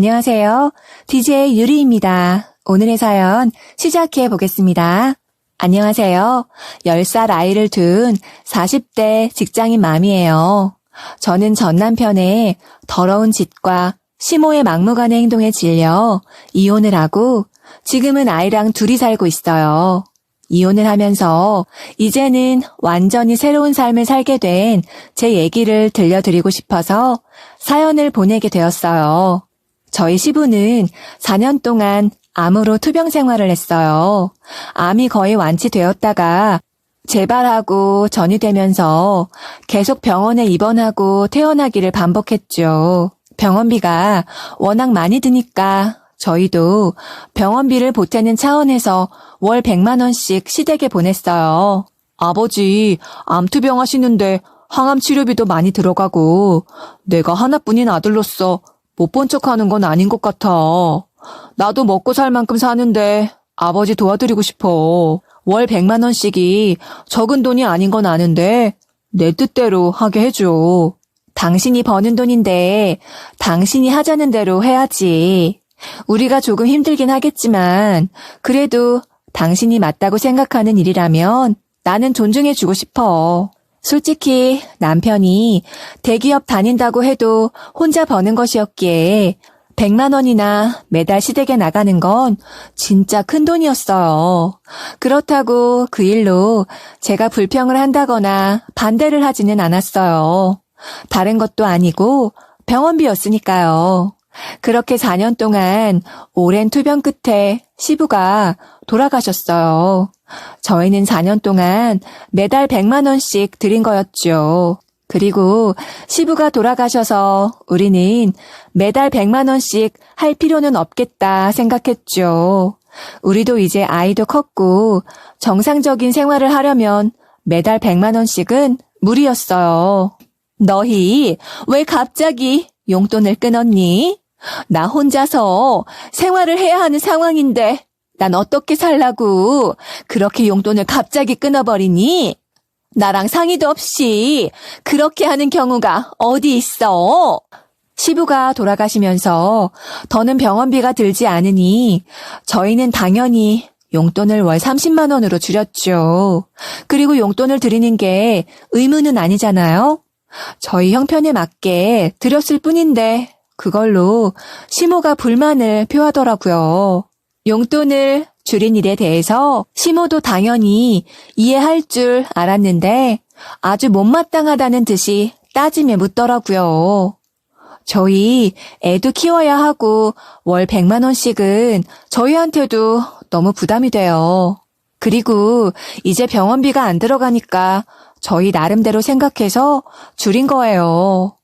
안녕하세요. DJ 유리입니다. 오늘의 사연 시작해 보겠습니다. 안녕하세요. 10살 아이를 둔 40대 직장인 맘이에요. 저는 전 남편의 더러운 짓과 시모의 막무가내 행동에 질려 이혼을 하고 지금은 아이랑 둘이 살고 있어요. 이혼을 하면서 이제는 완전히 새로운 삶을 살게 된 제 얘기를 들려드리고 싶어서 사연을 보내게 되었어요. 저희 시부는 4년 동안 암으로 투병 생활을 했어요. 암이 거의 완치되었다가 재발하고 전이되면서 계속 병원에 입원하고 퇴원하기를 반복했죠. 병원비가 워낙 많이 드니까 저희도 병원비를 보태는 차원에서 월 100만 원씩 시댁에 보냈어요. 아버지, 암투병 하시는데 항암 치료비도 많이 들어가고 내가 하나뿐인 아들로서 못 본 척하는 건 아닌 것 같아. 나도 먹고 살 만큼 사는데 아버지 도와드리고 싶어. 월 100만 원씩이 적은 돈이 아닌 건 아는데 내 뜻대로 하게 해줘. 당신이 버는 돈인데 당신이 하자는 대로 해야지. 우리가 조금 힘들긴 하겠지만 그래도 당신이 맞다고 생각하는 일이라면 나는 존중해주고 싶어. 솔직히 남편이 대기업 다닌다고 해도 혼자 버는 것이었기에 100만 원이나 매달 시댁에 나가는 건 진짜 큰 돈이었어요. 그렇다고 그 일로 제가 불평을 한다거나 반대를 하지는 않았어요. 다른 것도 아니고 병원비였으니까요. 그렇게 4년 동안 오랜 투병 끝에 시부가 돌아가셨어요. 저희는 4년 동안 매달 100만 원씩 드린 거였죠. 그리고 시부가 돌아가셔서 우리는 매달 100만 원씩 할 필요는 없겠다 생각했죠. 우리도 이제 아이도 컸고 정상적인 생활을 하려면 매달 100만 원씩은 무리였어요. 너희 왜 갑자기 용돈을 끊었니? 나 혼자서 생활을 해야 하는 상황인데 난 어떻게 살라고 그렇게 용돈을 갑자기 끊어버리니? 나랑 상의도 없이 그렇게 하는 경우가 어디 있어? 시부가 돌아가시면서 더는 병원비가 들지 않으니 저희는 당연히 용돈을 월 30만 원으로 줄였죠. 그리고 용돈을 드리는 게 의무는 아니잖아요. 저희 형편에 맞게 드렸을 뿐인데 그걸로 시모가 불만을 표하더라고요. 용돈을 줄인 일에 대해서 시모도 당연히 이해할 줄 알았는데 아주 못마땅하다는 듯이 따지며 묻더라고요. 저희 애도 키워야 하고 월 100만 원씩은 저희한테도 너무 부담이 돼요. 그리고 이제 병원비가 안 들어가니까 저희 나름대로 생각해서 줄인 거예요.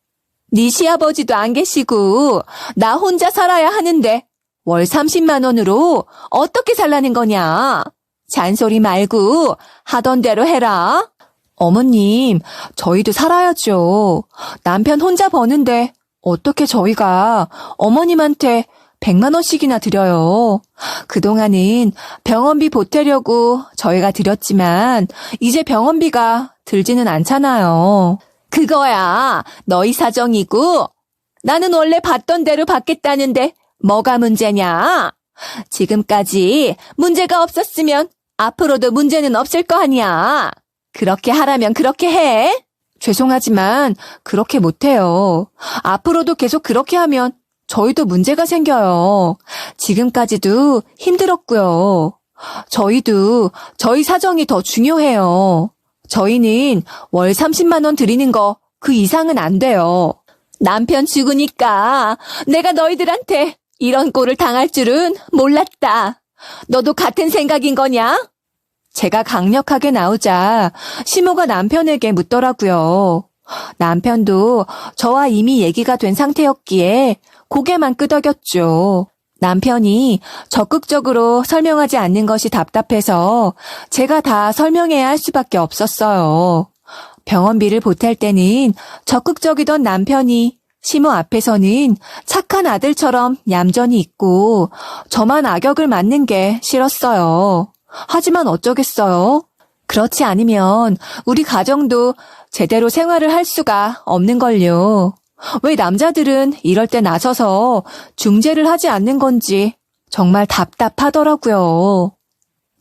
네 시아버지도 안 계시고 나 혼자 살아야 하는데 월 30만 원으로 어떻게 살라는 거냐? 잔소리 말고 하던 대로 해라. 어머님, 저희도 살아야죠. 남편 혼자 버는데 어떻게 저희가 어머님한테 100만 원씩이나 드려요. 그동안은 병원비 보태려고 저희가 드렸지만 이제 병원비가 들지는 않잖아요. 그거야 너희 사정이고 나는 원래 받던 대로 받겠다는데 뭐가 문제냐? 지금까지 문제가 없었으면 앞으로도 문제는 없을 거 아니야. 그렇게 하라면 그렇게 해. 죄송하지만 그렇게 못해요. 앞으로도 계속 그렇게 하면 저희도 문제가 생겨요. 지금까지도 힘들었고요. 저희도 저희 사정이 더 중요해요. 저희는 월 30만 원 드리는 거 그 이상은 안 돼요. 남편 죽으니까 내가 너희들한테 이런 꼴을 당할 줄은 몰랐다. 너도 같은 생각인 거냐? 제가 강력하게 나오자 시모가 남편에게 묻더라고요. 남편도 저와 이미 얘기가 된 상태였기에 고개만 끄덕였죠. 남편이 적극적으로 설명하지 않는 것이 답답해서 제가 다 설명해야 할 수밖에 없었어요. 병원비를 보탤 때는 적극적이던 남편이 시모 앞에서는 착한 아들처럼 얌전히 있고 저만 악역을 맡는 게 싫었어요. 하지만 어쩌겠어요? 그렇지 않으면 우리 가정도 제대로 생활을 할 수가 없는걸요. 왜 남자들은 이럴 때 나서서 중재를 하지 않는 건지 정말 답답하더라고요.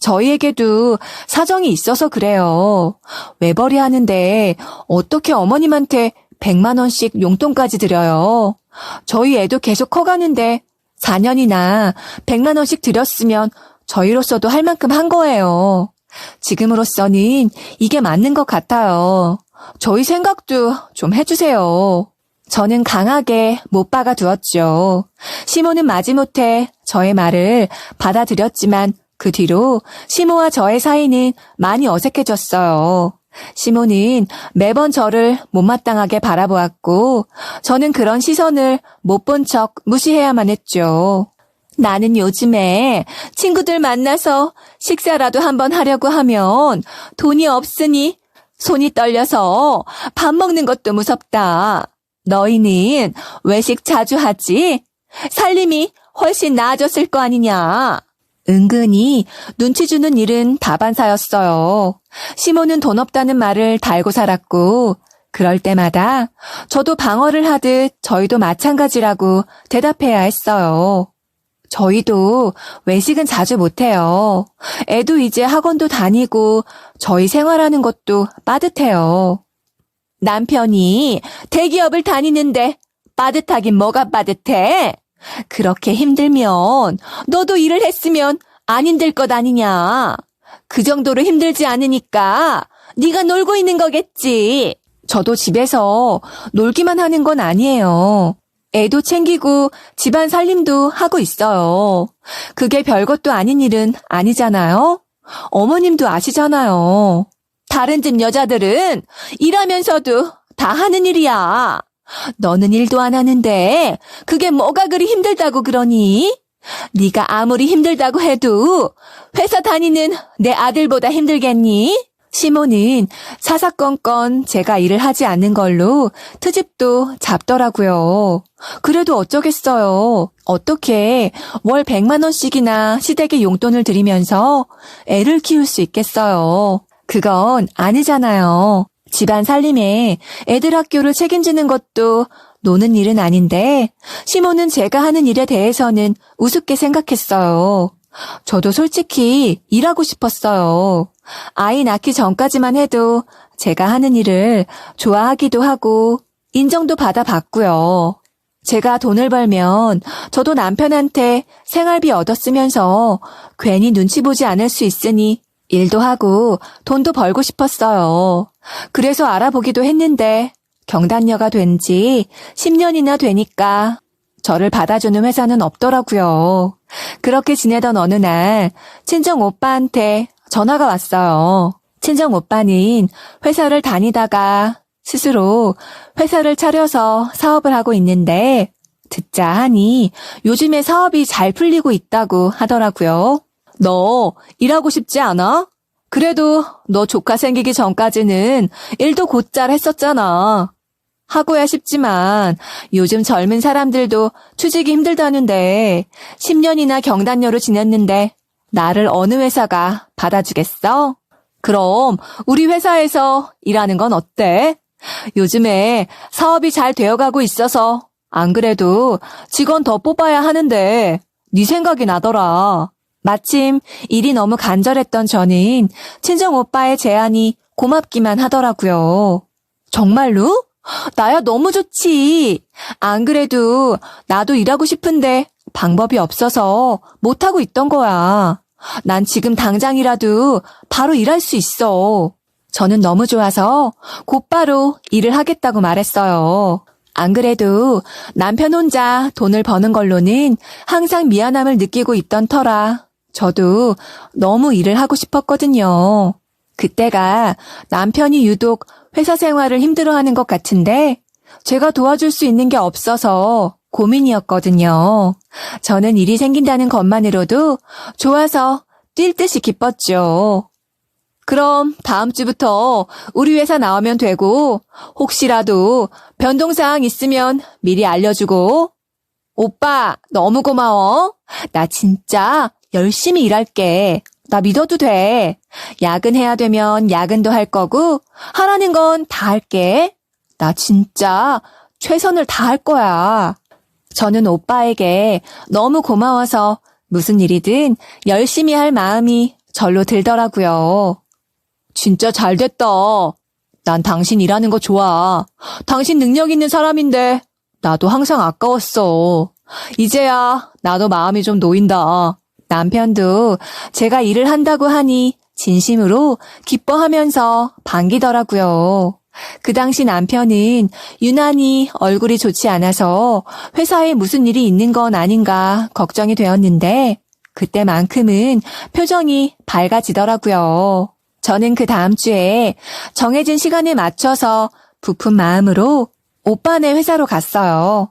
저희에게도 사정이 있어서 그래요. 외벌이 하는데 어떻게 어머님한테 100만 원씩 용돈까지 드려요. 저희 애도 계속 커가는데 4년이나 100만 원씩 드렸으면 저희로서도 할 만큼 한 거예요. 지금으로서는 이게 맞는 것 같아요. 저희 생각도 좀 해주세요. 저는 강하게 못 박아두었죠. 시모는 마지못해 저의 말을 받아들였지만 그 뒤로 시모와 저의 사이는 많이 어색해졌어요. 시모는 매번 저를 못마땅하게 바라보았고 저는 그런 시선을 못 본 척 무시해야만 했죠. 나는 요즘에 친구들 만나서 식사라도 한번 하려고 하면 돈이 없으니 손이 떨려서 밥 먹는 것도 무섭다. 너희는 외식 자주 하지? 살림이 훨씬 나아졌을 거 아니냐. 은근히 눈치 주는 일은 다반사였어요. 시모는 돈 없다는 말을 달고 살았고 그럴 때마다 저도 방어를 하듯 저희도 마찬가지라고 대답해야 했어요. 저희도 외식은 자주 못해요. 애도 이제 학원도 다니고 저희 생활하는 것도 빠듯해요. 남편이 대기업을 다니는데 빠듯하긴 뭐가 빠듯해? 그렇게 힘들면 너도 일을 했으면 안 힘들 것 아니냐. 그 정도로 힘들지 않으니까 네가 놀고 있는 거겠지. 저도 집에서 놀기만 하는 건 아니에요. 애도 챙기고 집안 살림도 하고 있어요. 그게 별것도 아닌 일은 아니잖아요. 어머님도 아시잖아요. 다른 집 여자들은 일하면서도 다 하는 일이야. 너는 일도 안 하는데 그게 뭐가 그리 힘들다고 그러니? 네가 아무리 힘들다고 해도 회사 다니는 내 아들보다 힘들겠니? 시모는 사사건건 제가 일을 하지 않는 걸로 트집도 잡더라고요. 그래도 어쩌겠어요. 어떻게 월 100만 원씩이나 시댁에 용돈을 드리면서 애를 키울 수 있겠어요. 그건 아니잖아요. 집안 살림에 애들 학교를 책임지는 것도 노는 일은 아닌데 시모는 제가 하는 일에 대해서는 우습게 생각했어요. 저도 솔직히 일하고 싶었어요. 아이 낳기 전까지만 해도 제가 하는 일을 좋아하기도 하고 인정도 받아봤고요. 제가 돈을 벌면 저도 남편한테 생활비 얻었으면서 괜히 눈치 보지 않을 수 있으니 일도 하고 돈도 벌고 싶었어요. 그래서 알아보기도 했는데 경단녀가 된 지 10년이나 되니까 저를 받아주는 회사는 없더라고요. 그렇게 지내던 어느 날 친정 오빠한테 전화가 왔어요. 친정 오빠는 회사를 다니다가 스스로 회사를 차려서 사업을 하고 있는데 듣자 하니 요즘에 사업이 잘 풀리고 있다고 하더라고요. 너 일하고 싶지 않아? 그래도 너 조카 생기기 전까지는 일도 곧잘 했었잖아. 하고야 싶지만 요즘 젊은 사람들도 취직이 힘들다는데 10년이나 경단녀로 지냈는데 나를 어느 회사가 받아주겠어? 그럼 우리 회사에서 일하는 건 어때? 요즘에 사업이 잘 되어가고 있어서 안 그래도 직원 더 뽑아야 하는데 네 생각이 나더라. 마침 일이 너무 간절했던 저는 친정 오빠의 제안이 고맙기만 하더라고요. 정말로? 나야 너무 좋지. 안 그래도 나도 일하고 싶은데 방법이 없어서 못하고 있던 거야. 난 지금 당장이라도 바로 일할 수 있어. 저는 너무 좋아서 곧바로 일을 하겠다고 말했어요. 안 그래도 남편 혼자 돈을 버는 걸로는 항상 미안함을 느끼고 있던 터라 저도 너무 일을 하고 싶었거든요. 그때가 남편이 유독 회사 생활을 힘들어하는 것 같은데 제가 도와줄 수 있는 게 없어서 고민이었거든요. 저는 일이 생긴다는 것만으로도 좋아서 뛸 듯이 기뻤죠. 그럼 다음 주부터 우리 회사 나오면 되고 혹시라도 변동사항 있으면 미리 알려주고. 오빠 너무 고마워. 나 진짜 열심히 일할게. 나 믿어도 돼. 야근해야 되면 야근도 할 거고 하라는 건 다 할게. 나 진짜 최선을 다할 거야. 저는 오빠에게 너무 고마워서 무슨 일이든 열심히 할 마음이 절로 들더라고요. 진짜 잘 됐다. 난 당신 일하는 거 좋아. 당신 능력 있는 사람인데 나도 항상 아까웠어. 이제야 나도 마음이 좀 놓인다. 남편도 제가 일을 한다고 하니 진심으로 기뻐하면서 반기더라고요. 그 당시 남편은 유난히 얼굴이 좋지 않아서 회사에 무슨 일이 있는 건 아닌가 걱정이 되었는데 그때만큼은 표정이 밝아지더라고요. 저는 그 다음 주에 정해진 시간에 맞춰서 부푼 마음으로 오빠네 회사로 갔어요.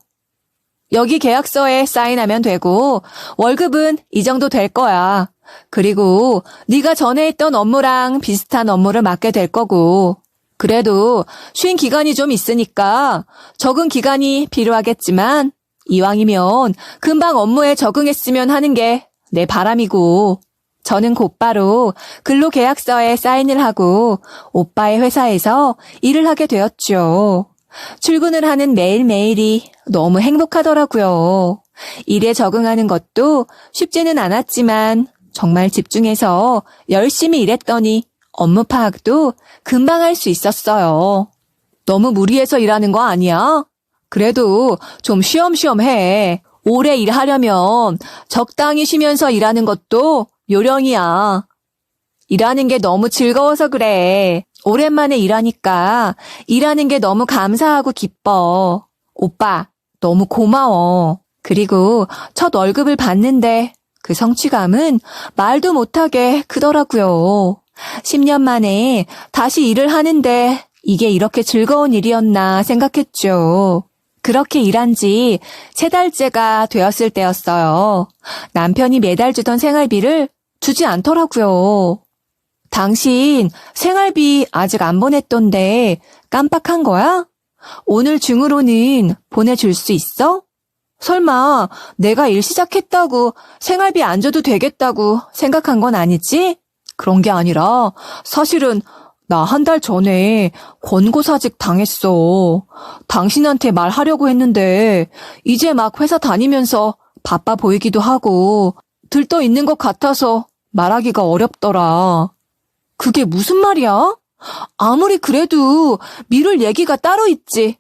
여기 계약서에 사인하면 되고 월급은 이 정도 될 거야. 그리고 네가 전에 했던 업무랑 비슷한 업무를 맡게 될 거고 그래도 쉰 기간이 좀 있으니까 적응 기간이 필요하겠지만 이왕이면 금방 업무에 적응했으면 하는 게 내 바람이고 저는 곧바로 근로계약서에 사인을 하고 오빠의 회사에서 일을 하게 되었죠. 출근을 하는 매일매일이 너무 행복하더라고요. 일에 적응하는 것도 쉽지는 않았지만 정말 집중해서 열심히 일했더니 업무 파악도 금방 할 수 있었어요. 너무 무리해서 일하는 거 아니야? 그래도 좀 쉬엄쉬엄 해. 오래 일하려면 적당히 쉬면서 일하는 것도 요령이야. 일하는 게 너무 즐거워서 그래. 오랜만에 일하니까 일하는 게 너무 감사하고 기뻐. 오빠, 너무 고마워. 그리고 첫 월급을 받는데 그 성취감은 말도 못하게 크더라고요. 10년 만에 다시 일을 하는데 이게 이렇게 즐거운 일이었나 생각했죠. 그렇게 일한 지 3달째가 되었을 때였어요. 남편이 매달 주던 생활비를 주지 않더라고요. 당신 생활비 아직 안 보냈던데 깜빡한 거야? 오늘 중으로는 보내줄 수 있어? 설마 내가 일 시작했다고 생활비 안 줘도 되겠다고 생각한 건 아니지? 그런 게 아니라 사실은 나 1달 전에 권고사직 당했어. 당신한테 말하려고 했는데 이제 막 회사 다니면서 바빠 보이기도 하고 들떠 있는 것 같아서 말하기가 어렵더라. 그게 무슨 말이야? 아무리 그래도 미룰 얘기가 따로 있지.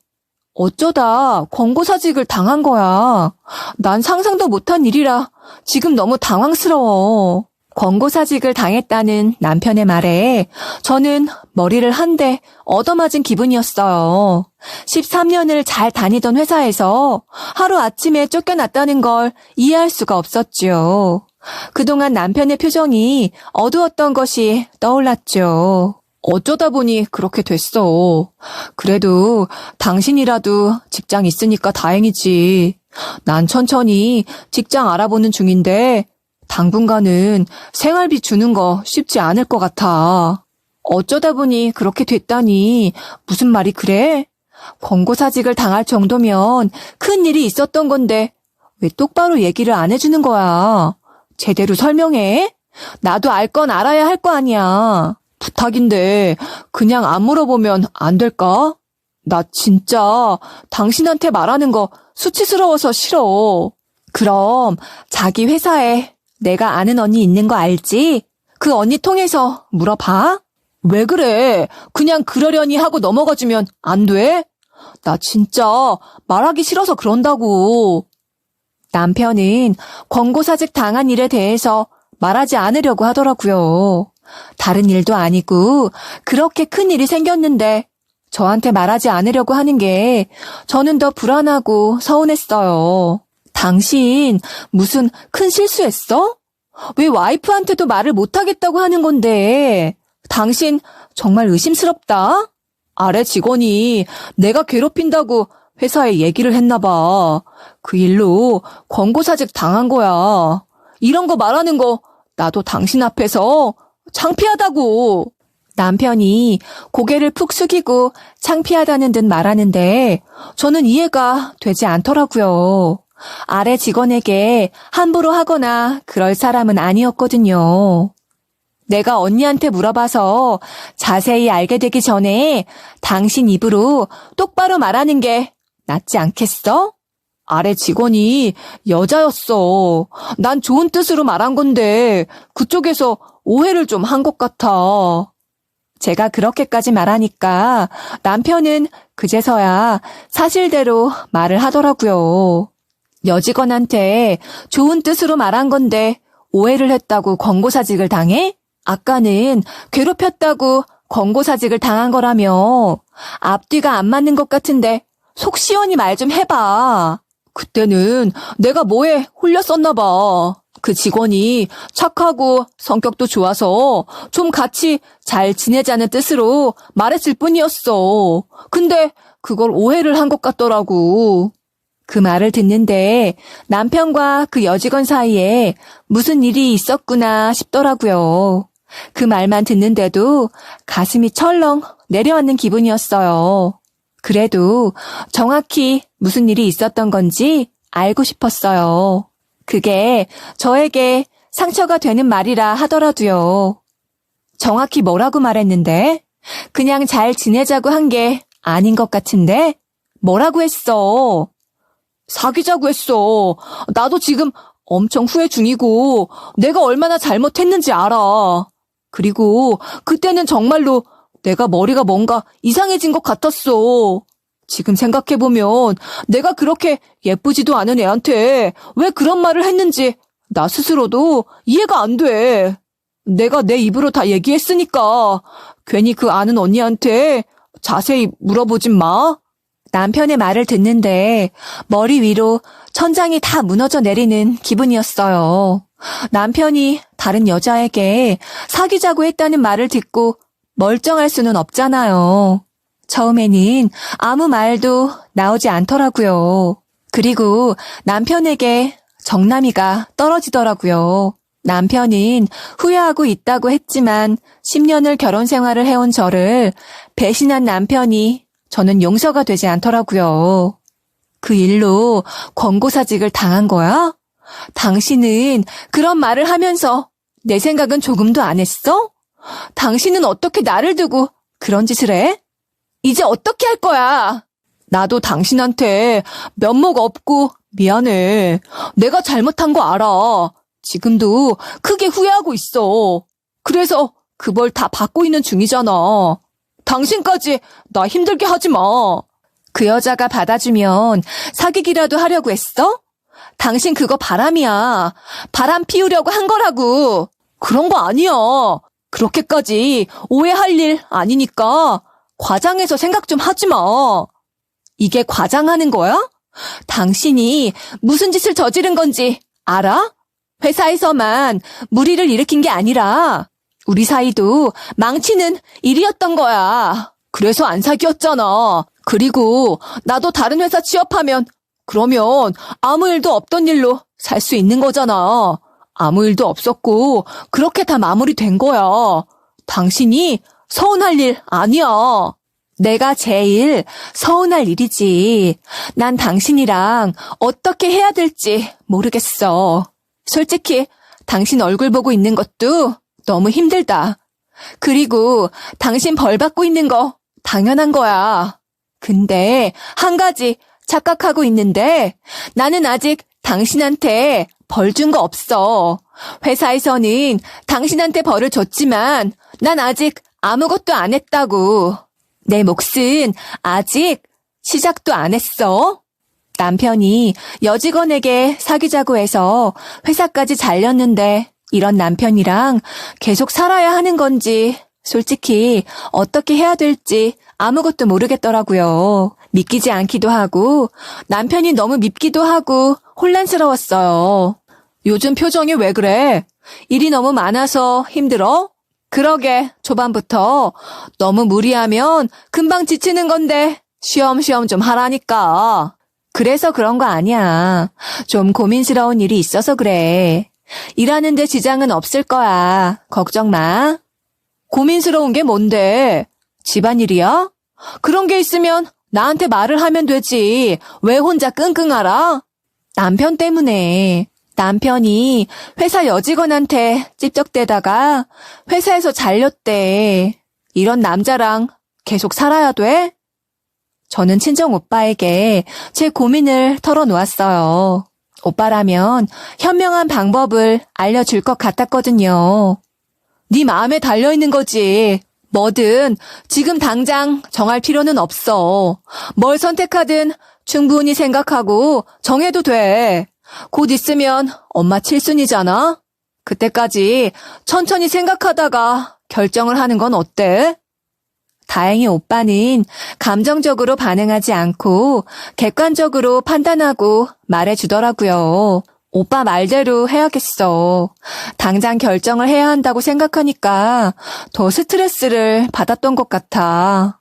어쩌다 권고사직을 당한 거야. 난 상상도 못한 일이라 지금 너무 당황스러워. 권고사직을 당했다는 남편의 말에 저는 머리를 한 대 얻어맞은 기분이었어요. 13년을 잘 다니던 회사에서 하루아침에 쫓겨났다는 걸 이해할 수가 없었죠. 그동안 남편의 표정이 어두웠던 것이 떠올랐죠. 어쩌다 보니 그렇게 됐어. 그래도 당신이라도 직장 있으니까 다행이지. 난 천천히 직장 알아보는 중인데 당분간은 생활비 주는 거 쉽지 않을 것 같아. 어쩌다 보니 그렇게 됐다니 무슨 말이 그래? 권고사직을 당할 정도면 큰 일이 있었던 건데 왜 똑바로 얘기를 안 해주는 거야? 제대로 설명해. 나도 알 건 알아야 할 거 아니야. 부탁인데 그냥 안 물어보면 안 될까? 나 진짜 당신한테 말하는 거 수치스러워서 싫어. 그럼 자기 회사에 내가 아는 언니 있는 거 알지? 그 언니 통해서 물어봐. 왜 그래? 그냥 그러려니 하고 넘어가주면 안 돼? 나 진짜 말하기 싫어서 그런다고. 남편은 권고사직 당한 일에 대해서 말하지 않으려고 하더라고요. 다른 일도 아니고 그렇게 큰 일이 생겼는데 저한테 말하지 않으려고 하는 게 저는 더 불안하고 서운했어요. 당신 무슨 큰 실수했어? 왜 와이프한테도 말을 못하겠다고 하는 건데? 당신 정말 의심스럽다. 아래 직원이 내가 괴롭힌다고 회사에 얘기를 했나 봐. 그 일로 권고사직 당한 거야. 이런 거 말하는 거 나도 당신 앞에서 창피하다고. 남편이 고개를 푹 숙이고 창피하다는 듯 말하는데 저는 이해가 되지 않더라고요. 아래 직원에게 함부로 하거나 그럴 사람은 아니었거든요. 내가 언니한테 물어봐서 자세히 알게 되기 전에 당신 입으로 똑바로 말하는 게 낫지 않겠어? 아래 직원이 여자였어. 난 좋은 뜻으로 말한 건데 그쪽에서 오해를 좀 한 것 같아. 제가 그렇게까지 말하니까 남편은 그제서야 사실대로 말을 하더라고요. 여직원한테 좋은 뜻으로 말한 건데 오해를 했다고 권고사직을 당해? 아까는 괴롭혔다고 권고사직을 당한 거라며. 앞뒤가 안 맞는 것 같은데 속 시원히 말 좀 해봐. 그때는 내가 뭐에 홀렸었나 봐. 그 직원이 착하고 성격도 좋아서 좀 같이 잘 지내자는 뜻으로 말했을 뿐이었어. 근데 그걸 오해를 한 것 같더라고. 그 말을 듣는데 남편과 그 여직원 사이에 무슨 일이 있었구나 싶더라고요. 그 말만 듣는데도 가슴이 철렁 내려앉는 기분이었어요. 그래도 정확히 무슨 일이 있었던 건지 알고 싶었어요. 그게 저에게 상처가 되는 말이라 하더라도요. 정확히 뭐라고 말했는데? 그냥 잘 지내자고 한 게 아닌 것 같은데? 뭐라고 했어? 사귀자고 했어. 나도 지금 엄청 후회 중이고 내가 얼마나 잘못했는지 알아. 그리고 그때는 정말로 내가 머리가 뭔가 이상해진 것 같았어. 지금 생각해보면 내가 그렇게 예쁘지도 않은 애한테 왜 그런 말을 했는지 나 스스로도 이해가 안 돼. 내가 내 입으로 다 얘기했으니까 괜히 그 아는 언니한테 자세히 물어보진 마. 남편의 말을 듣는데 머리 위로 천장이 다 무너져 내리는 기분이었어요. 남편이 다른 여자에게 사귀자고 했다는 말을 듣고 멀쩡할 수는 없잖아요. 처음에는 아무 말도 나오지 않더라고요. 그리고 남편에게 정남이가 떨어지더라고요. 남편은 후회하고 있다고 했지만 10년을 결혼 생활을 해온 저를 배신한 남편이 저는 용서가 되지 않더라고요. 그 일로 권고사직을 당한 거야? 당신은 그런 말을 하면서 내 생각은 조금도 안 했어? 당신은 어떻게 나를 두고 그런 짓을 해? 이제 어떻게 할 거야? 나도 당신한테 면목 없고 미안해. 내가 잘못한 거 알아. 지금도 크게 후회하고 있어. 그래서 그 벌 다 받고 있는 중이잖아. 당신까지 나 힘들게 하지 마. 그 여자가 받아주면 사귀기라도 하려고 했어? 당신 그거 바람이야. 바람 피우려고 한 거라고. 그런 거 아니야. 그렇게까지 오해할 일 아니니까 과장해서 생각 좀 하지 마. 이게 과장하는 거야? 당신이 무슨 짓을 저지른 건지 알아? 회사에서만 무리를 일으킨 게 아니라 우리 사이도 망치는 일이었던 거야. 그래서 안 사귀었잖아. 그리고 나도 다른 회사 취업하면 그러면 아무 일도 없던 일로 살 수 있는 거잖아. 아무 일도 없었고 그렇게 다 마무리된 거야. 당신이 서운할 일 아니야. 내가 제일 서운할 일이지. 난 당신이랑 어떻게 해야 될지 모르겠어. 솔직히 당신 얼굴 보고 있는 것도 너무 힘들다. 그리고 당신 벌 받고 있는 거 당연한 거야. 근데 한 가지 착각하고 있는데 나는 아직 당신한테 벌 준 거 없어. 회사에서는 당신한테 벌을 줬지만 난 아직 아무것도 안 했다고. 내 몫은 아직 시작도 안 했어. 남편이 여직원에게 사귀자고 해서 회사까지 잘렸는데 이런 남편이랑 계속 살아야 하는 건지 솔직히 어떻게 해야 될지 아무것도 모르겠더라고요. 믿기지 않기도 하고 남편이 너무 밉기도 하고 혼란스러웠어요. 요즘 표정이 왜 그래? 일이 너무 많아서 힘들어? 그러게 초반부터 너무 무리하면 금방 지치는 건데 쉬엄쉬엄 좀 하라니까. 그래서 그런 거 아니야. 좀 고민스러운 일이 있어서 그래. 일하는데 지장은 없을 거야. 걱정 마. 고민스러운 게 뭔데? 집안일이야? 그런 게 있으면 나한테 말을 하면 되지. 왜 혼자 끙끙 앓아? 남편 때문에. 남편이 회사 여직원한테 찝적대다가 회사에서 잘렸대. 이런 남자랑 계속 살아야 돼? 저는 친정 오빠에게 제 고민을 털어놓았어요. 오빠라면 현명한 방법을 알려줄 것 같았거든요. 네 마음에 달려있는 거지. 뭐든 지금 당장 정할 필요는 없어. 뭘 선택하든 충분히 생각하고 정해도 돼. 곧 있으면 엄마 칠순이잖아. 그때까지 천천히 생각하다가 결정을 하는 건 어때? 다행히 오빠는 감정적으로 반응하지 않고 객관적으로 판단하고 말해주더라고요. 오빠 말대로 해야겠어. 당장 결정을 해야 한다고 생각하니까 더 스트레스를 받았던 것 같아.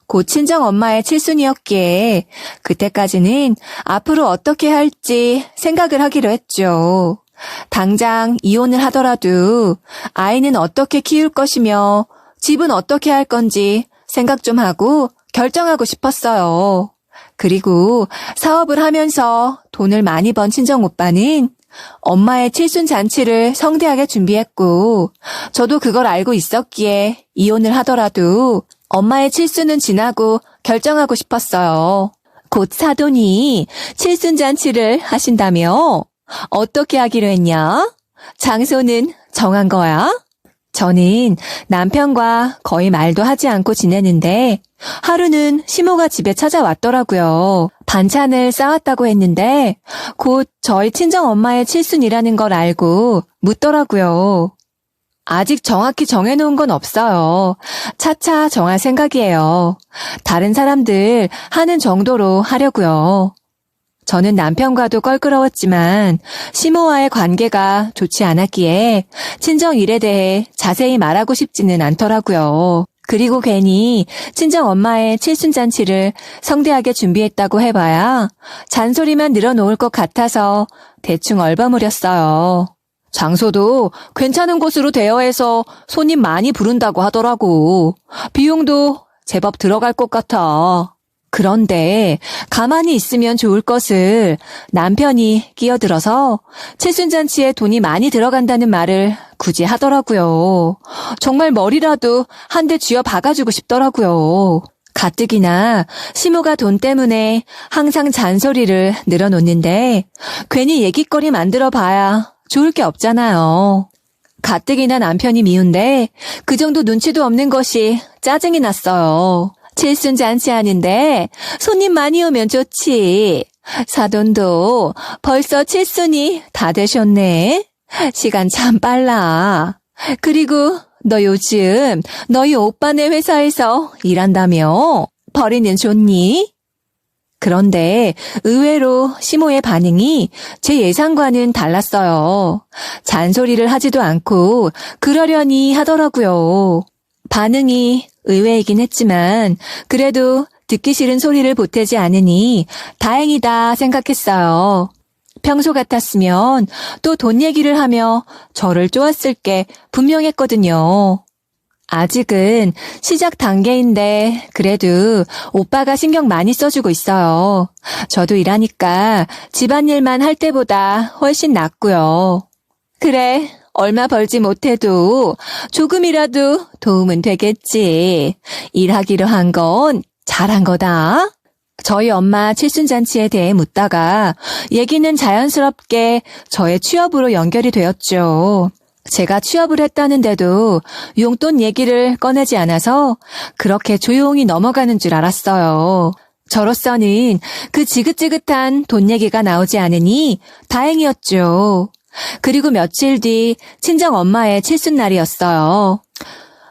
곧 친정 엄마의 칠순이었기에 그때까지는 앞으로 어떻게 할지 생각을 하기로 했죠. 당장 이혼을 하더라도 아이는 어떻게 키울 것이며 집은 어떻게 할 건지 생각 좀 하고 결정하고 싶었어요. 그리고 사업을 하면서 돈을 많이 번 친정오빠는 엄마의 칠순 잔치를 성대하게 준비했고 저도 그걸 알고 있었기에 이혼을 하더라도 엄마의 칠순은 지나고 결정하고 싶었어요. 곧 사돈이 칠순 잔치를 하신다며? 어떻게 하기로 했냐? 장소는 정한 거야? 저는 남편과 거의 말도 하지 않고 지내는데 하루는 시모가 집에 찾아왔더라고요. 반찬을 싸왔다고 했는데 곧 저희 친정 엄마의 칠순이라는 걸 알고 묻더라고요. 아직 정확히 정해놓은 건 없어요. 차차 정할 생각이에요. 다른 사람들 하는 정도로 하려고요. 저는 남편과도 껄끄러웠지만 시모와의 관계가 좋지 않았기에 친정 일에 대해 자세히 말하고 싶지는 않더라고요. 그리고 괜히 친정 엄마의 칠순잔치를 성대하게 준비했다고 해봐야 잔소리만 늘어놓을 것 같아서 대충 얼버무렸어요. 장소도 괜찮은 곳으로 대여해서 손님 많이 부른다고 하더라고. 비용도 제법 들어갈 것 같아. 그런데 가만히 있으면 좋을 것을 남편이 끼어들어서 칠순잔치에 돈이 많이 들어간다는 말을 굳이 하더라고요. 정말 머리라도 한 대 쥐어 박아주고 싶더라고요. 가뜩이나 시모가 돈 때문에 항상 잔소리를 늘어놓는데 괜히 얘기거리 만들어 봐야 좋을 게 없잖아요. 가뜩이나 남편이 미운데 그 정도 눈치도 없는 것이 짜증이 났어요. 칠순 잔치 하는데 손님 많이 오면 좋지. 사돈도 벌써 칠순이 다 되셨네. 시간 참 빨라. 그리고 너 요즘 너희 오빠네 회사에서 일한다며? 벌이는 좋니? 그런데 의외로 시모의 반응이 제 예상과는 달랐어요. 잔소리를 하지도 않고 그러려니 하더라고요. 반응이 의외이긴 했지만 그래도 듣기 싫은 소리를 보태지 않으니 다행이다 생각했어요. 평소 같았으면 또 돈 얘기를 하며 저를 쪼았을 게 분명했거든요. 아직은 시작 단계인데 그래도 오빠가 신경 많이 써주고 있어요. 저도 일하니까 집안일만 할 때보다 훨씬 낫고요. 그래, 얼마 벌지 못해도 조금이라도 도움은 되겠지. 일하기로 한 건 잘한 거다. 저희 엄마 칠순잔치에 대해 묻다가 얘기는 자연스럽게 저의 취업으로 연결이 되었죠. 제가 취업을 했다는데도 용돈 얘기를 꺼내지 않아서 그렇게 조용히 넘어가는 줄 알았어요. 저로서는 그 지긋지긋한 돈 얘기가 나오지 않으니 다행이었죠. 그리고 며칠 뒤 친정 엄마의 칠순날이었어요.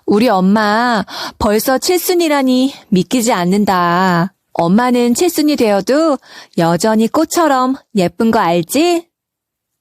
우리 엄마 벌써 칠순이라니 믿기지 않는다. 엄마는 칠순이 되어도 여전히 꽃처럼 예쁜 거 알지?